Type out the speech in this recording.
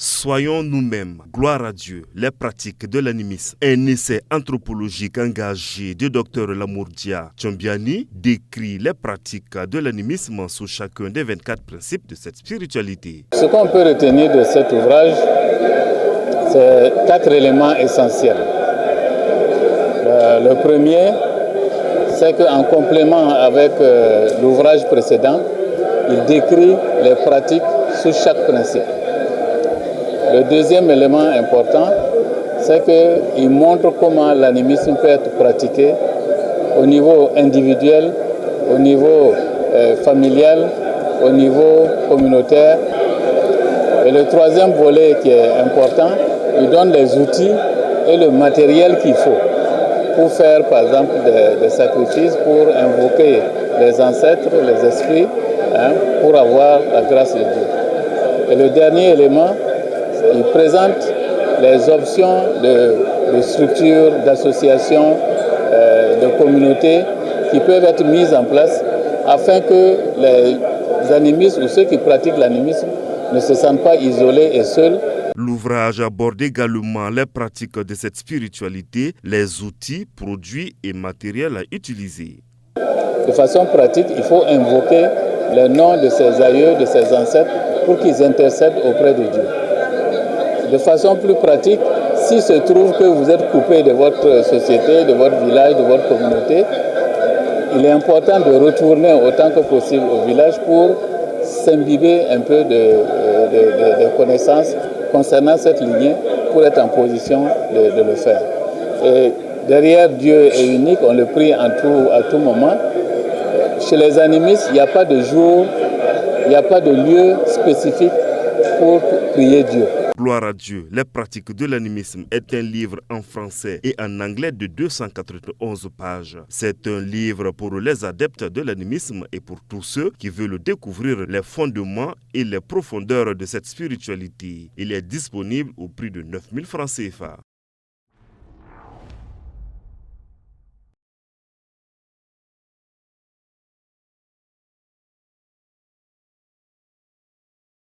Soyons nous-mêmes, gloire à Dieu, les pratiques de l'animisme. Un essai anthropologique engagé du docteur Lamourdia Tchombiani décrit les pratiques de l'animisme sous chacun des 24 principes de cette spiritualité. Ce qu'on peut retenir de cet ouvrage, c'est 4 éléments essentiels. Le premier, c'est qu'en complément avec l'ouvrage précédent, il décrit les pratiques sous chaque principe. Le deuxième élément important, c'est qu'il montre comment l'animisme peut être pratiqué au niveau individuel, au niveau familial, au niveau communautaire. Et le troisième volet qui est important, il donne les outils et le matériel qu'il faut pour faire par exemple des sacrifices, pour invoquer les ancêtres, les esprits, pour avoir la grâce de Dieu. Et le dernier élément, il présente les options de structures, d'associations, de communautés qui peuvent être mises en place afin que les animistes ou ceux qui pratiquent l'animisme ne se sentent pas isolés et seuls. L'ouvrage aborde également les pratiques de cette spiritualité, les outils, produits et matériels à utiliser. De façon pratique, il faut invoquer le nom de ses aïeux, de ses ancêtres, pour qu'ils intercèdent auprès de Dieu. De façon plus pratique, s'il se trouve que vous êtes coupé de votre société, de votre village, de votre communauté, il est important de retourner autant que possible au village pour s'imbiber un peu de connaissances concernant cette lignée pour être en position de le faire. Et derrière Dieu est unique, on le prie à tout moment. Chez les animistes, il n'y a pas de jour, il n'y a pas de lieu spécifique pour prier Dieu. Gloire à Dieu, les pratiques de l'animisme est un livre en français et en anglais de 291 pages. C'est un livre pour les adeptes de l'animisme et pour tous ceux qui veulent découvrir les fondements et les profondeurs de cette spiritualité. Il est disponible au prix de 9 000 francs CFA.